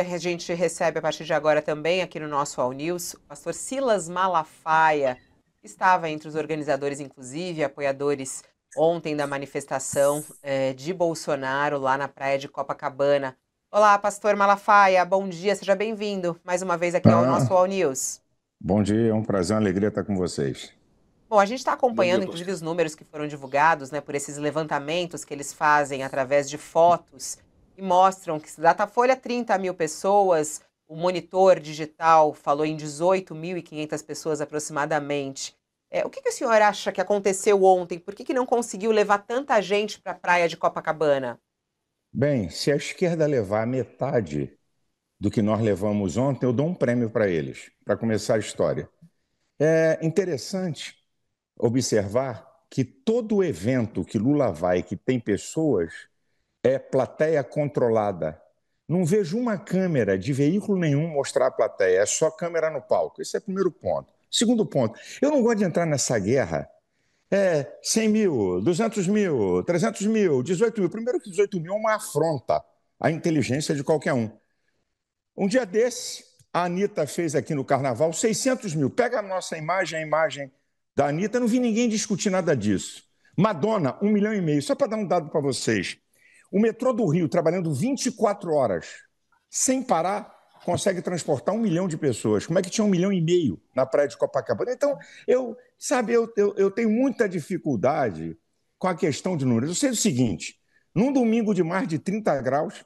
A gente recebe a partir de agora também aqui no nosso All News o pastor Silas Malafaia, que estava entre os organizadores, inclusive, apoiadores ontem da manifestação de Bolsonaro lá na praia de Copacabana. Olá, pastor Malafaia, bom dia, seja bem-vindo mais uma vez aqui ao nosso Ah, All News. bom dia, é um prazer, uma alegria estar com vocês. Bom, a gente está Bom dia, acompanhando, inclusive, pastor. os números que foram divulgados, né, por esses levantamentos que eles fazem através de fotos e mostram que Datafolha 30 mil pessoas, o Monitor Digital falou em 18.500 pessoas aproximadamente. O que o senhor acha que aconteceu ontem? Por que não conseguiu levar tanta gente para a praia de Copacabana? Bem, se a esquerda levar a metade do que nós levamos ontem, eu dou um prêmio para eles, para começar a história. É interessante observar que todo evento que Lula vai, que tem pessoas, é plateia controlada. Não vejo uma câmera de veículo nenhum mostrar a plateia, é só câmera no palco. Esse é o primeiro ponto. Segundo ponto, eu não gosto de entrar nessa guerra. 100 mil, 200 mil, 300 mil, 18 mil. Primeiro que 18 mil é uma afronta à inteligência de qualquer um. Um dia desse, a Anitta fez aqui no Carnaval 600 mil. Pega a nossa imagem, a imagem da Anitta, não vi ninguém discutir nada disso. Madonna, 1,5 milhão. Só para dar um dado para vocês. O metrô do Rio, trabalhando 24 horas, sem parar, consegue transportar 1 milhão de pessoas. Como é que tinha 1,5 milhão na praia de Copacabana? Então, eu tenho muita dificuldade com a questão de números. Eu sei o seguinte, num domingo de mais de 30 graus,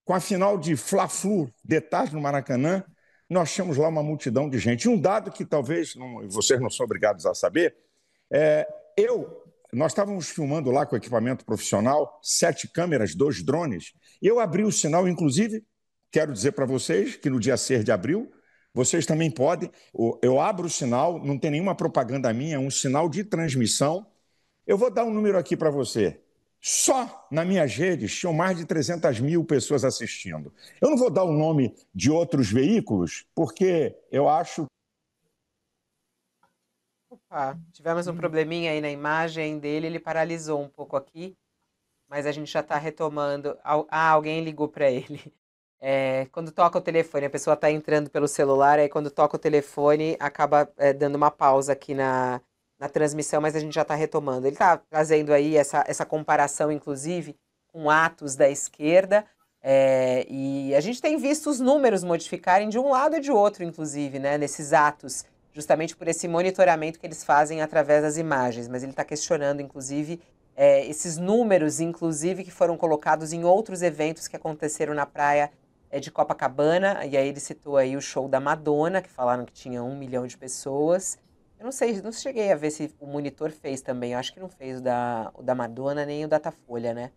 com a final de Fla-Flu de tarde no Maracanã, nós tínhamos lá uma multidão de gente. Um dado que talvez vocês não são obrigados a saber, é, nós estávamos filmando lá com equipamento profissional, 7 câmeras, 2 drones, e eu abri o sinal, inclusive, quero dizer para vocês que no dia 6 de abril, vocês também podem, eu abro o sinal, não tem nenhuma propaganda minha, é um sinal de transmissão. Eu vou dar um número aqui para você. Só nas minhas redes tinham mais de 300 mil pessoas assistindo. Eu não vou dar o nome de outros veículos, porque eu acho. Opa, tivemos um probleminha aí na imagem dele, ele paralisou um pouco aqui, mas a gente já está retomando. Alguém ligou para ele. Quando toca o telefone, a pessoa está entrando pelo celular, aí quando toca o telefone, acaba dando uma pausa aqui na transmissão, mas a gente já está retomando. Ele está trazendo aí essa comparação, inclusive, com atos da esquerda, e a gente tem visto os números modificarem de um lado e de outro, inclusive, né, nesses atos, justamente por esse monitoramento que eles fazem através das imagens. Mas ele está questionando, inclusive, esses números, inclusive, que foram colocados em outros eventos que aconteceram na praia de Copacabana, e aí ele citou aí o show da Madonna, que falaram que tinha 1 milhão de pessoas. Eu não sei, não cheguei a ver se o Monitor fez também, eu acho que não fez o da Madonna nem o Datafolha, né?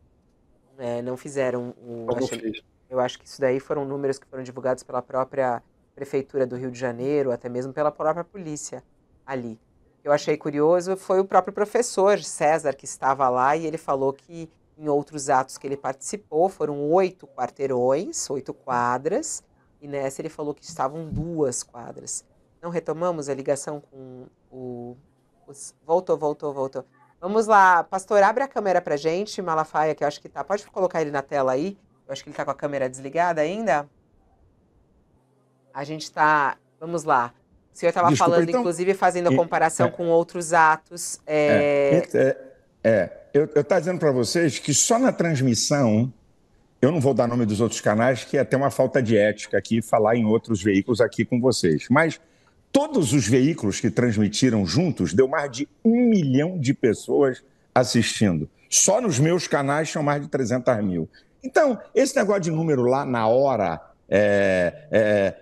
Não fizeram Não fez. eu acho que isso daí foram números que foram divulgados pela própria Prefeitura do Rio de Janeiro, até mesmo pela própria polícia ali. O que eu achei curioso foi o próprio professor César, que estava lá, e ele falou que em outros atos que ele participou foram 8 quarteirões, 8 quadras, e nessa ele falou que estavam 2 quadras. Não retomamos a ligação com Voltou. Vamos lá, pastor, abre a câmera pra gente, Malafaia, que eu acho que tá. Pode colocar ele na tela aí? Eu acho que ele tá com a câmera desligada ainda. A gente tá. Vamos lá. O senhor estava Desculpa, falando, então. inclusive, fazendo a comparação com outros atos. Eu estou dizendo para vocês que só na transmissão, eu não vou dar nome dos outros canais, que é até uma falta de ética aqui falar em outros veículos aqui com vocês. Mas todos os veículos que transmitiram juntos deu mais de 1 milhão de pessoas assistindo. Só nos meus canais tinham mais de 300 mil. Então, esse negócio de número lá na hora,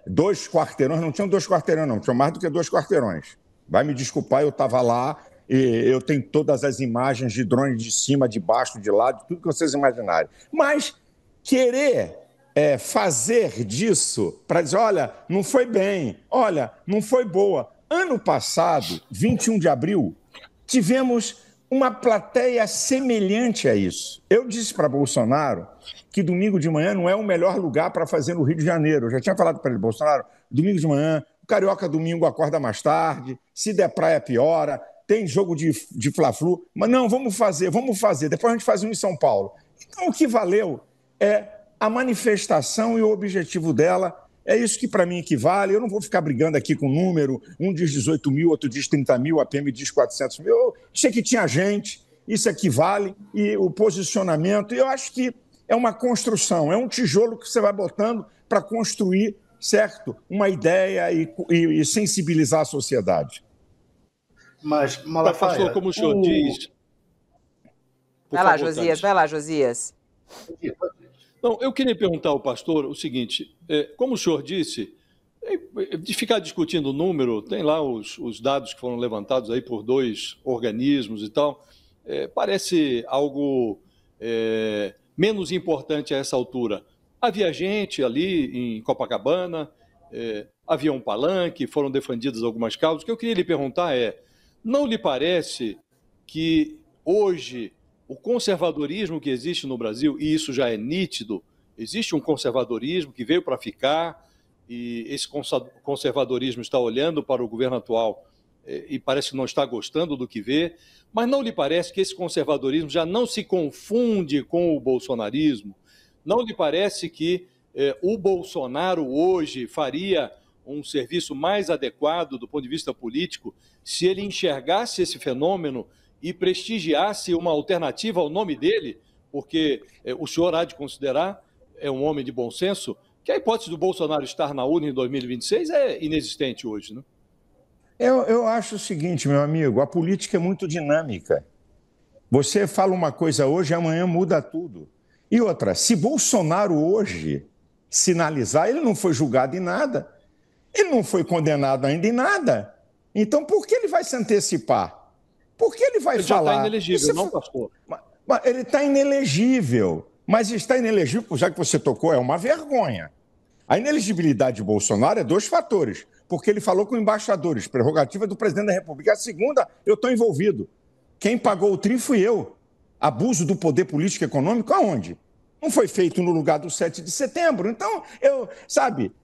2 quarteirões, não tinham 2 quarteirões, não, tinham mais do que 2 quarteirões. Vai me desculpar, eu estava lá e eu tenho todas as imagens de drone de cima, de baixo, de lado, tudo que vocês imaginarem. Mas querer fazer disso para dizer, olha, não foi bem, olha, não foi boa. Ano passado, 21 de abril, tivemos uma plateia semelhante a isso. Eu disse para Bolsonaro que domingo de manhã não é o melhor lugar para fazer no Rio de Janeiro. Eu já tinha falado para ele, Bolsonaro, domingo de manhã, o Carioca domingo acorda mais tarde, se der praia piora, tem jogo de Fla-Flu, mas não, vamos fazer, depois a gente faz um em São Paulo. Então o que valeu é a manifestação e o objetivo dela. É isso que para mim equivale. Eu não vou ficar brigando aqui com número. Um diz 18 mil, outro diz 30 mil, a PM diz 400 mil. Eu sei que tinha gente, isso equivale. E o posicionamento, eu acho que é uma construção, é um tijolo que você vai botando para construir, certo, uma ideia e sensibilizar a sociedade. Mas, Malafaia, pastor, como o senhor diz... Vai lá, Josias, vai lá, Josias. Não, eu queria perguntar ao pastor o seguinte, como o senhor disse, de ficar discutindo o número, tem lá os dados que foram levantados aí por 2 organismos e tal, parece algo menos importante a essa altura. Havia gente ali em Copacabana, havia um palanque, foram defendidas algumas causas. O que eu queria lhe perguntar não lhe parece que hoje o conservadorismo que existe no Brasil, e isso já é nítido, existe um conservadorismo que veio para ficar, e esse conservadorismo está olhando para o governo atual e parece que não está gostando do que vê, mas não lhe parece que esse conservadorismo já não se confunde com o bolsonarismo? Não lhe parece que o Bolsonaro hoje faria um serviço mais adequado do ponto de vista político se ele enxergasse esse fenômeno e prestigiasse uma alternativa ao nome dele, porque o senhor há de considerar, é um homem de bom senso, que a hipótese do Bolsonaro estar na urna em 2026 é inexistente hoje, né? Eu acho o seguinte, meu amigo, a política é muito dinâmica. Você fala uma coisa hoje, amanhã muda tudo. E outra, se Bolsonaro hoje sinalizar, ele não foi julgado em nada, ele não foi condenado ainda em nada. Então, por que ele vai se antecipar? Por que ele vai falar? Já está inelegível, não, pastor? Ele está inelegível, mas está inelegível, já que você tocou, é uma vergonha. A inelegibilidade de Bolsonaro é 2 fatores, porque ele falou com embaixadores, prerrogativa do presidente da República. A segunda, eu estou envolvido. Quem pagou o tri fui eu. Abuso do poder político e econômico, aonde? Não foi feito no lugar do 7 de setembro. Então,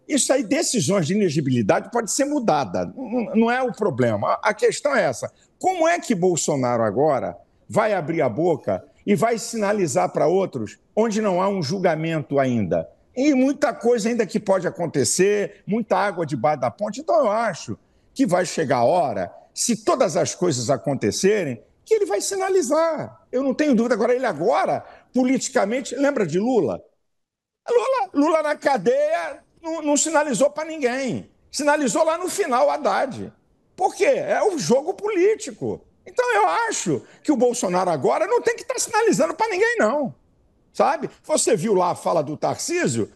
isso aí, decisões de inelegibilidade pode ser mudada. Não é o problema. A questão é essa. Como é que Bolsonaro agora vai abrir a boca e vai sinalizar para outros onde não há um julgamento ainda? E muita coisa ainda que pode acontecer, muita água debaixo da ponte. Então, eu acho que vai chegar a hora, se todas as coisas acontecerem, que ele vai sinalizar. Eu não tenho dúvida. Ele agora, politicamente, lembra de Lula? Lula na cadeia não sinalizou para ninguém. Sinalizou lá no final, Haddad. Por quê? É o jogo político. Então, eu acho que o Bolsonaro agora não tem que estar sinalizando para ninguém, não. Sabe? Você viu lá a fala do Tarcísio?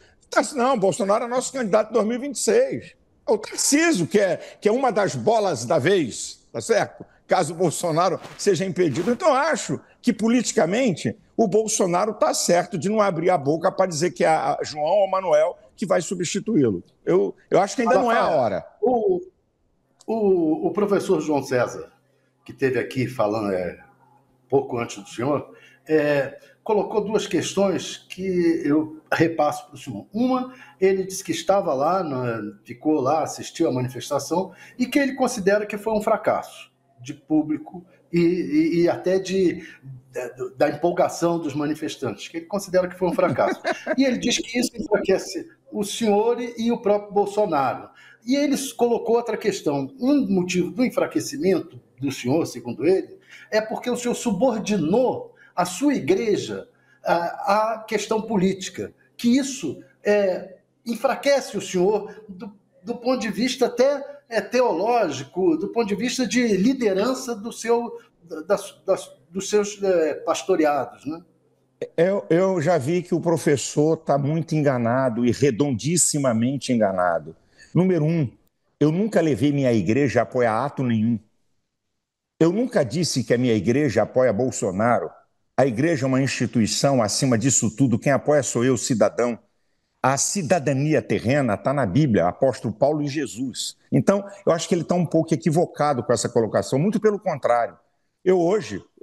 Não, Bolsonaro é nosso candidato em 2026. É o Tarcísio, que é uma das bolas da vez, tá certo? Caso o Bolsonaro seja impedido. Então, eu acho que, politicamente, o Bolsonaro está certo de não abrir a boca para dizer que é a João ou Manuel que vai substituí-lo. Eu acho que ainda não é a hora. O professor João César, que esteve aqui falando pouco antes do senhor, colocou 2 questões que eu repasso para o senhor. Uma, ele disse que estava lá, ficou lá, assistiu à manifestação, e que ele considera que foi um fracasso de público e até da empolgação dos manifestantes, que ele considera que foi um fracasso. E ele diz que isso enfraquece o senhor e o próprio Bolsonaro. E ele colocou outra questão. Um motivo do enfraquecimento do senhor, segundo ele, é porque o senhor subordinou a sua igreja à questão política, que isso enfraquece o senhor do ponto de vista até teológico, do ponto de vista de liderança dos seus pastoreados, né? Eu já vi que o professor está muito enganado e redondissimamente enganado. Número 1, eu nunca levei minha igreja a apoiar ato nenhum. Eu nunca disse que a minha igreja apoia Bolsonaro. A igreja é uma instituição, acima disso tudo, quem apoia sou eu, cidadão. A cidadania terrena está na Bíblia, apóstolo Paulo e Jesus. Então, eu acho que ele está um pouco equivocado com essa colocação, muito pelo contrário. Eu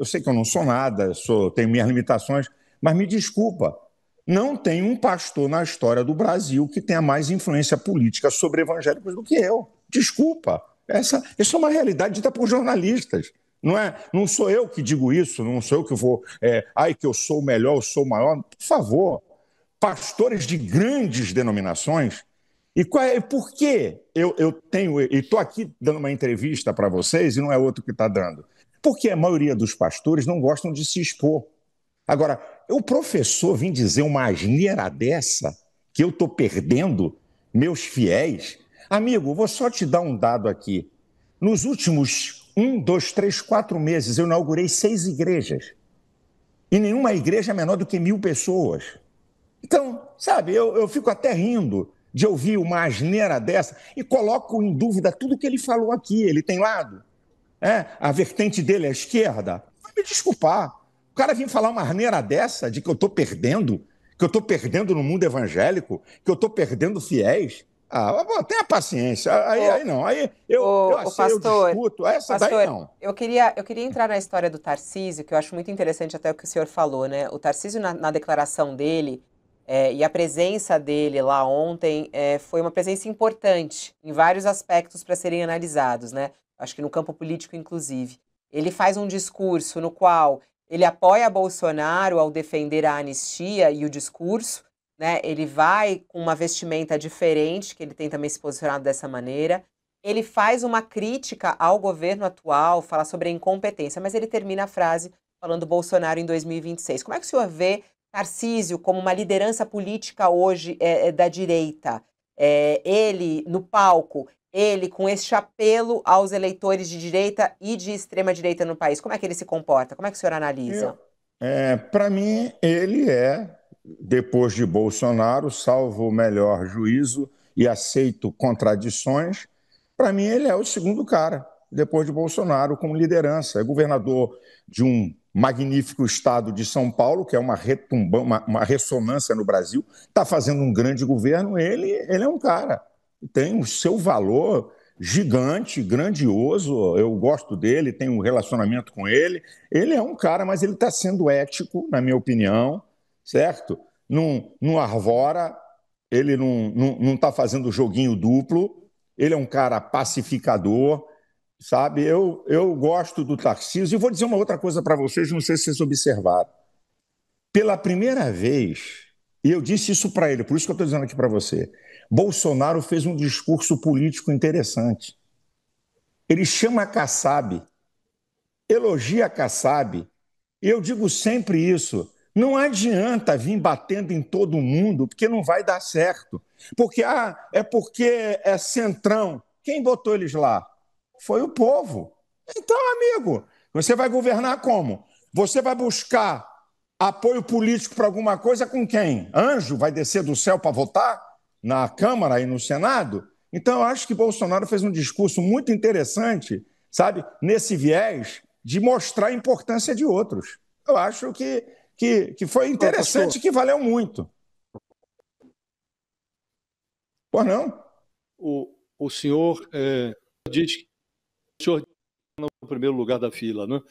sei que eu não sou nada, tenho minhas limitações, mas me desculpa, não tem um pastor na história do Brasil que tenha mais influência política sobre evangélicos do que eu. Desculpa, essa é uma realidade dita por jornalistas. Não sou eu que digo isso, não sou eu que vou... que eu sou o melhor, eu sou o maior. Por favor, pastores de grandes denominações. Por que eu tenho, e estou aqui dando uma entrevista para vocês e não é outro que está dando? Porque a maioria dos pastores não gostam de se expor. Agora, o professor vir dizer uma asneira dessa, que eu estou perdendo meus fiéis. Amigo, vou só te dar um dado aqui. Nos últimos 1, 2, 3, 4 meses, eu inaugurei 6 igrejas. E nenhuma igreja é menor do que 1.000 pessoas. Então, sabe, eu fico até rindo de ouvir uma asneira dessa e coloco em dúvida tudo que ele falou aqui. Ele tem lado? A vertente dele é a esquerda? Vai me desculpar. O cara vir falar uma asneira dessa, de que eu estou perdendo, no mundo evangélico, que eu estou perdendo fiéis. Tenha paciência. Aí não. Aí eu discuto. Essa pastor, daí não. Eu queria entrar na história do Tarcísio, que eu acho muito interessante até o que o senhor falou, né? O Tarcísio, na declaração dele, e a presença dele lá ontem foi uma presença importante em vários aspectos para serem analisados, né? Acho que no campo político, inclusive. Ele faz um discurso no qual ele apoia Bolsonaro ao defender a anistia e o discurso, né? Ele vai com uma vestimenta diferente, que ele tem também se posicionado dessa maneira. Ele faz uma crítica ao governo atual, fala sobre a incompetência, mas ele termina a frase falando Bolsonaro em 2026. Como é que o senhor vê Tarcísio como uma liderança política hoje da direita? Ele, no palco, ele com este apelo aos eleitores de direita e de extrema-direita no país, como é que ele se comporta? Como é que o senhor analisa? Para mim, ele depois de Bolsonaro, salvo o melhor juízo e aceito contradições, para mim ele é o segundo cara, depois de Bolsonaro, como liderança. É governador de um magnífico estado de São Paulo, que é uma ressonância no Brasil, está fazendo um grande governo. Ele é um cara que tem o seu valor gigante, grandioso. Eu gosto dele, tenho um relacionamento com ele. Ele é um cara, mas ele está sendo ético, na minha opinião, certo? Não arvora, ele não está fazendo joguinho duplo, ele é um cara pacificador, sabe? Eu gosto do Tarcísio. E vou dizer uma outra coisa para vocês, não sei se vocês observaram. Pela primeira vez, e eu disse isso para ele, por isso que eu estou dizendo aqui para você, Bolsonaro fez um discurso político interessante. Ele chama a Kassab, elogia a Kassab. Eu digo sempre isso. Não adianta vir batendo em todo mundo, porque não vai dar certo. Porque é centrão. Quem botou eles lá? Foi o povo. Então, amigo, você vai governar como? Você vai buscar apoio político para alguma coisa com quem? Anjo vai descer do céu para votar na Câmara e no Senado? Então, eu acho que Bolsonaro fez um discurso muito interessante, sabe, nesse viés de mostrar a importância de outros. Eu acho que foi interessante, que valeu muito. Pois não? O senhor diz que o senhor está no primeiro lugar da fila, né?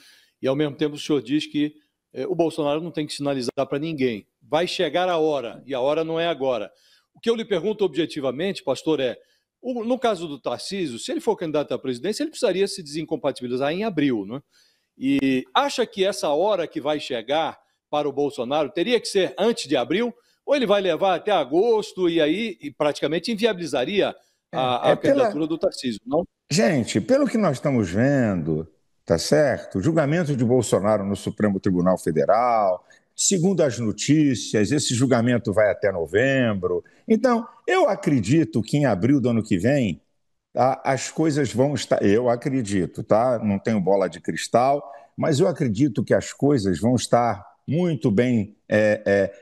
E, ao mesmo tempo, o senhor diz que o Bolsonaro não tem que sinalizar para ninguém. Vai chegar a hora, e a hora não é agora. O que eu lhe pergunto objetivamente, pastor, no caso do Tarcísio, se ele for candidato à presidência, ele precisaria se desincompatibilizar em abril, né? E acha que essa hora que vai chegar para o Bolsonaro teria que ser antes de abril? Ou ele vai levar até agosto e aí praticamente inviabilizaria a candidatura do Tarcísio, não? Gente, pelo que nós estamos vendo, tá certo? O julgamento de Bolsonaro no Supremo Tribunal Federal, segundo as notícias, esse julgamento vai até novembro. Então, eu acredito que em abril do ano que vem, tá, as coisas vão estar. Eu acredito, tá? Não tenho bola de cristal, mas eu acredito que as coisas vão estar muito bem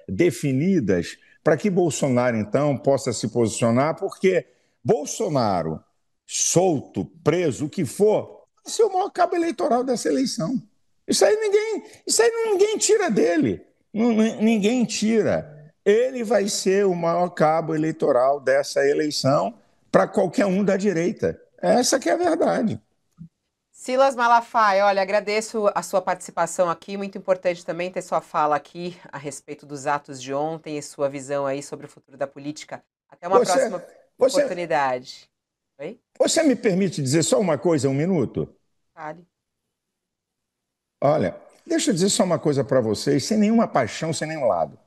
definidas para que Bolsonaro, então, possa se posicionar, porque Bolsonaro, solto, preso, o que for, vai ser o maior cabo eleitoral dessa eleição. Isso aí ninguém tira dele. Ninguém tira. Ele vai ser o maior cabo eleitoral dessa eleição para qualquer um da direita. Essa que é a verdade. Silas Malafaia, olha, agradeço a sua participação aqui, muito importante também ter sua fala aqui a respeito dos atos de ontem e sua visão aí sobre o futuro da política. Até uma próxima oportunidade. Oi? Você me permite dizer só uma coisa, um minuto? Vale. Olha, deixa eu dizer só uma coisa para vocês, sem nenhuma paixão, sem nenhum lado.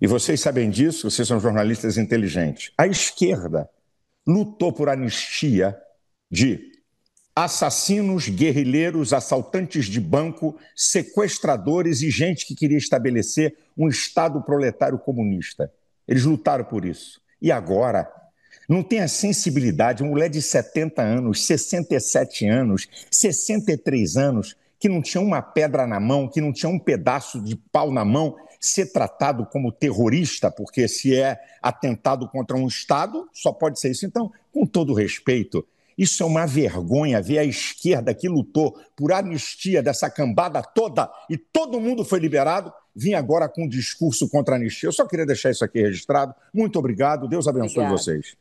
E vocês sabem disso, vocês são jornalistas inteligentes. A esquerda lutou por anistia de assassinos, guerrilheiros, assaltantes de banco, sequestradores e gente que queria estabelecer um Estado proletário comunista. Eles lutaram por isso. E agora, não tem a sensibilidade, uma mulher de 70 anos, 67 anos, 63 anos, que não tinha uma pedra na mão, que não tinha um pedaço de pau na mão, ser tratado como terrorista, porque se é atentado contra um Estado, só pode ser isso. Então, com todo respeito, isso é uma vergonha ver a esquerda que lutou por anistia dessa cambada toda e todo mundo foi liberado, vir agora com um discurso contra a anistia. Eu só queria deixar isso aqui registrado. Muito obrigado. Deus abençoe vocês.